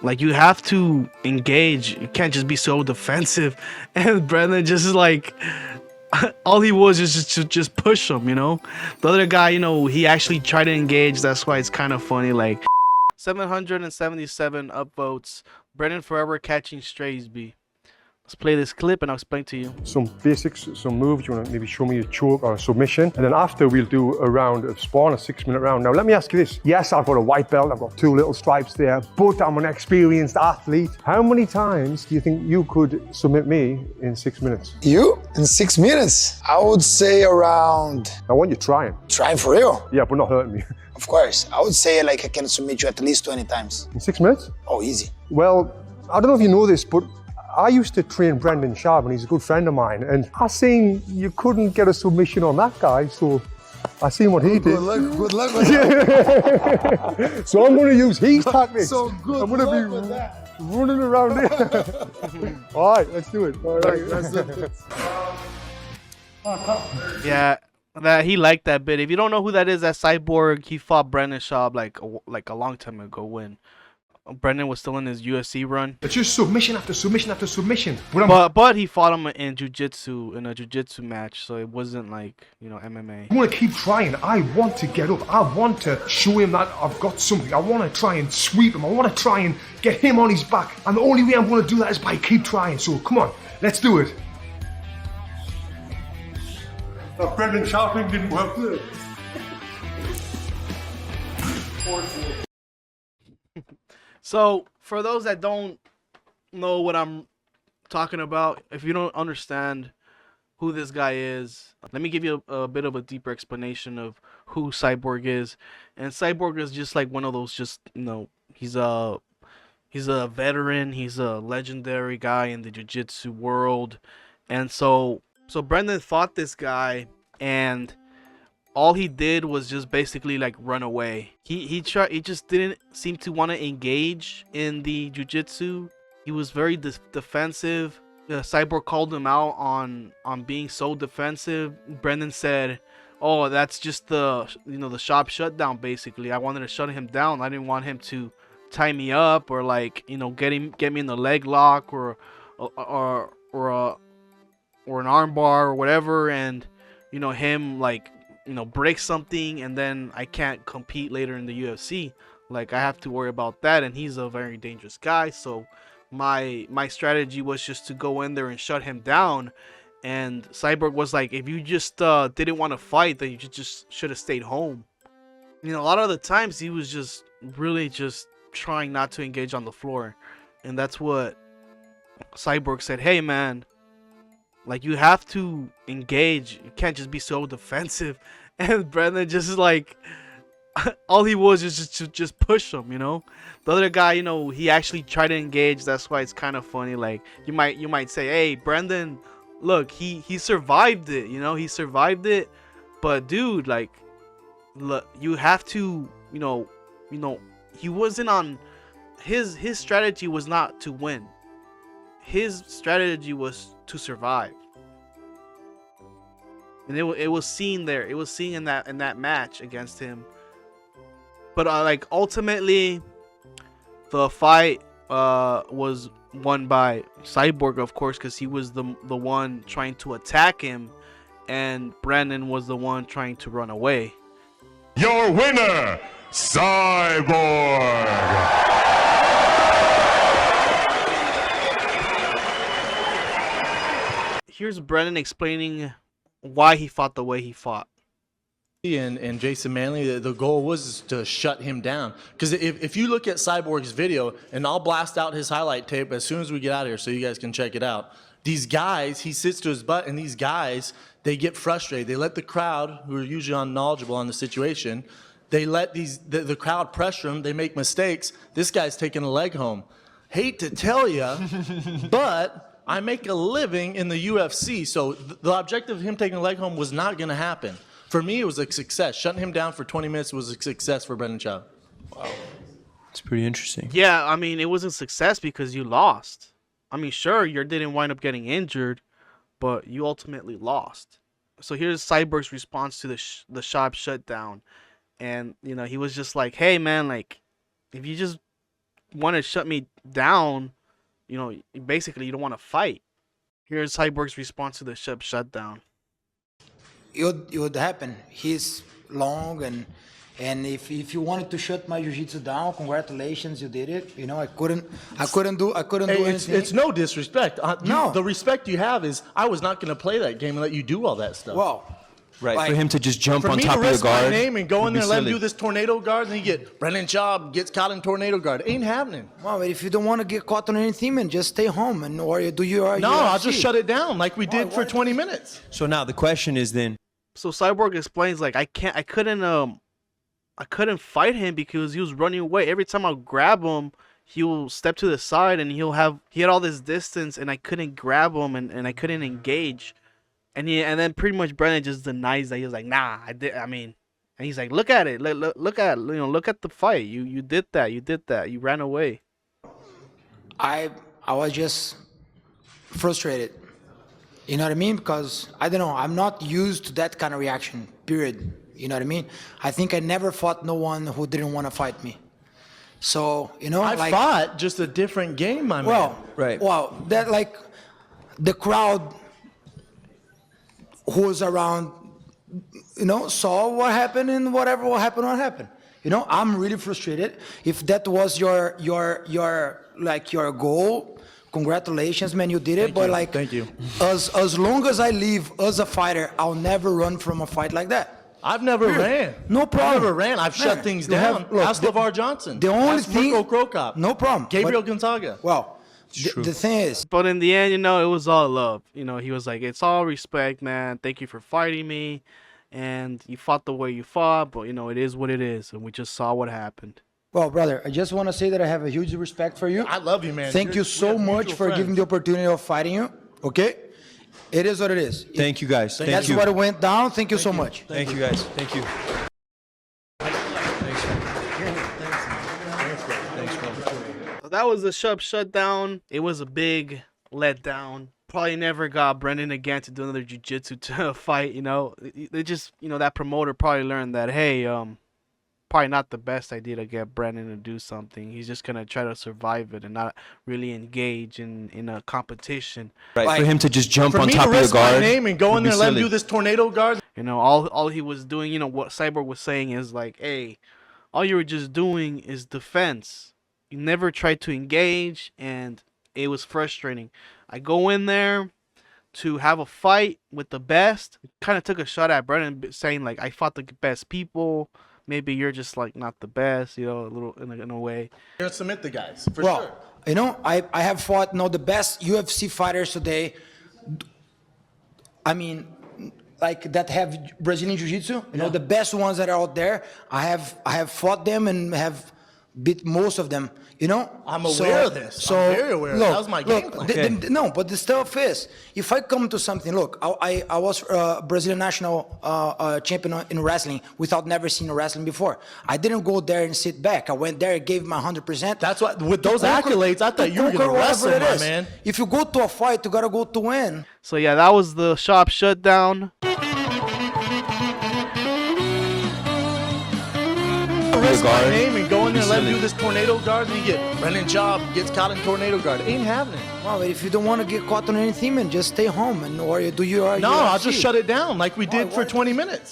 Like, you have to engage. You can't just be so defensive. And Brendan just is like, all he was is just to just push him, you know? The other guy, you know, he actually tried to engage. That's why it's kind of funny. Like, 777 upvotes. Brendan forever catching strays, B. Let's play this clip and I'll explain to you. Some basics, some moves. You want to maybe show me a choke or a submission, and then after we'll do a round of spawn, a 6-minute round. Now let me ask you this. Yes, I've got a white belt, I've got 2 little stripes there, but I'm an experienced athlete. How many times do you think you could submit me in 6 minutes? You? In 6 minutes? I would say around... I want you trying. Trying for real? Yeah, but not hurting me. Of course. I would say like I can submit you at least 20 times. In 6 minutes? Oh, easy. Well, I don't know if you know this, but I used to train Brendan Schaub, and he's a good friend of mine, and I seen you couldn't get a submission on that guy, so I seen what he did. Good luck with that. So I'm going to use his tactics. So good I'm going to be with that. running around here. All right, let's do it. All right. Yeah, that he liked that bit. If you don't know who that is, that Cyborg, he fought Brendan Schaub like a long time ago when Brendan was still in his UFC run. It's just submission after submission after submission. But he fought him in jiu-jitsu, in a jiu-jitsu match, so it wasn't like, you know, MMA. I want to keep trying. I want to get up. I want to show him that I've got something. I want to try and sweep him. I want to try and get him on his back. And the only way I'm going to do that is by keep trying. So come on, let's do it. Brendan Schaub didn't work good. So, for those that don't know what I'm talking about, if you don't understand who this guy is, let me give you a bit of a deeper explanation of who Cyborg is. And Cyborg is just like one of those, just, you know, he's a veteran, he's a legendary guy in the jiu-jitsu world. And so Brendan fought this guy, and all he did was just basically like run away. He just didn't seem to want to engage in the jiu-jitsu. He was very defensive. Cyborg called him out on being so defensive. Brendan said, "Oh, that's just the shop shutdown. Basically, I wanted to shut him down. I didn't want him to tie me up or like, you know, get me in the leg lock or an armbar or whatever, and you know, him like, you know, break something and then I can't compete later in the UFC. Like, I have to worry about that, and he's a very dangerous guy. So my strategy was just to go in there and shut him down." And Cyborg was like, "If you just didn't want to fight, then you just should have stayed home." You know, a lot of the times he was just really just trying not to engage on the floor, and that's what Cyborg said. "Hey man, like, you have to engage. You can't just be so defensive." And Brendan just is like, all he was is just to just push him, you know. The other guy, you know, he actually tried to engage. That's why it's kind of funny. Like, you might say, "Hey, Brendan, look, he survived it, you know, he survived it." But dude, like, look, you have to, you know, he wasn't on his strategy was not to win. His strategy was to survive. And it was seen there. It was seen in that match against him. But like, ultimately, the fight was won by Cyborg, of course, because he was the one trying to attack him, and Brendan was the one trying to run away. Your winner, Cyborg! Here's Brendan explaining why he fought the way he fought. And Jason Manley, the goal was to shut him down. Because if you look at Cyborg's video, and I'll blast out his highlight tape as soon as we get out of here so you guys can check it out. These guys, he sits to his butt, and these guys, they get frustrated. They let the crowd, who are usually unknowledgeable on the situation, they let the crowd pressure him. They make mistakes. This guy's taking a leg home. Hate to tell you, but I make a living in the UFC, so the objective of him taking a leg home was not going to happen. For me, it was a success. Shutting him down for 20 minutes was a success for Brendan Schaub. Wow. It's pretty interesting. Yeah, I mean, it was a success because you lost. I mean, sure, you didn't wind up getting injured, but you ultimately lost. So here's Cyborg's response to the shop shutdown. And, you know, he was just like, "Hey, man, like, if you just want to shut me down, you know, basically you don't want to fight. Here's Cyborg's response to the shutdown. It would happen. He's long, and if you wanted to shut my jiu-jitsu down, congratulations, you did it. You know, I couldn't do anything. It's no disrespect. No. The respect you have is I was not going to play that game and let you do all that stuff. Well, Right. like, for him to just jump For on me top to of your risk my guard. name and go in would there and be let him silly. do this tornado guard, and then you get Brendan Schaub gets caught in tornado guard. Ain't happening. well, but if you don't want to get caught on anything, man, just stay home and or you do your No, UFC. I'll just shut it down like we did for 20 minutes. So now the question is then, So Cyborg explains like I couldn't fight him because he was running away. Every time I grab him, he'll step to the side and he had all this distance and I couldn't grab him and I couldn't engage. And then pretty much Brendan just denies that. He was like, nah, and he's like, look at it. Look at the fight. You did that. You ran away. I was just frustrated. You know what I mean? Because I don't know, I'm not used to that kind of reaction, period. You know what I mean? I think I never fought no one who didn't want to fight me. So, you know, I like, fought just a different game, my man. well, Right. Well, that like the crowd who was around, you know, saw what happened and whatever will happen, what happened. You know, I'm really frustrated. If that was your goal, congratulations, man, you did it. But like, Thank you. As long as I live as a fighter, I'll never run from a fight like that. I've never ran. No problem. I've never ran. I've shut Man, things you have- down. look, Ask LeVar Johnson. The only Ask thing, Mirko Krokop. no problem. Gabriel But- Gonzaga. Well, the thing is, But in the end, you know, it was all love. You know, he was like, it's all respect, man. Thank you for fighting me. And you fought the way you fought, but, you know, it is what it is. And we just saw what happened. well, brother, I just want to say that I have a huge respect for you. I love you, man. Thank you so much for giving the opportunity of fighting you. Okay? It is what it is. thank you guys. Thank That's you. what went down. Thank you so much. Thank you guys. Thank you. That was the shutdown. It was a big letdown. Probably never got Brendan again to do another jiu-jitsu to fight, you know. They just, you know, that promoter probably learned that, hey, probably not the best idea to get Brendan to do something. He's just going to try to survive it and not really engage in a competition. Right. Like, for him to just jump For on me top to of your risk my guard. name and go would in be there and let him silly. do this tornado guard. You know, all he was doing, you know, what Cyborg was saying is like, hey, all you were just doing is defense. You never tried to engage, and it was frustrating. I go in there to have a fight with the best. Kind of took a shot at Brendan, saying like, I fought the best people. Maybe you're just like not the best, you know, a little in a way. You're going to submit the guys, for Well, sure. you know, I have fought, you know, the best UFC fighters today. I mean, like that have Brazilian Jiu-Jitsu. You know, the best ones that are out there. I have fought them and have beat most of them. You know, I'm aware of this. I'm very aware of this. That was my game plan. No, but the stuff is, if I come to something, look, I was Brazilian national champion in wrestling without never seeing wrestling before. I didn't go there and sit back. I went there and gave my 100%. That's what, with those accolades, I thought you were going to wrestle, my man. If you go to a fight, you gotta go to win. So yeah, that was the shop shutdown. Risk my guard name and go in there and let him silly. do this tornado guard, and you get Brendan Schaub gets caught in tornado guard. Ain't happening. Well, but if you don't want to get caught on anything, man, just stay home and or you do your No, I'll UFC. just shut it down like we did for 20 minutes.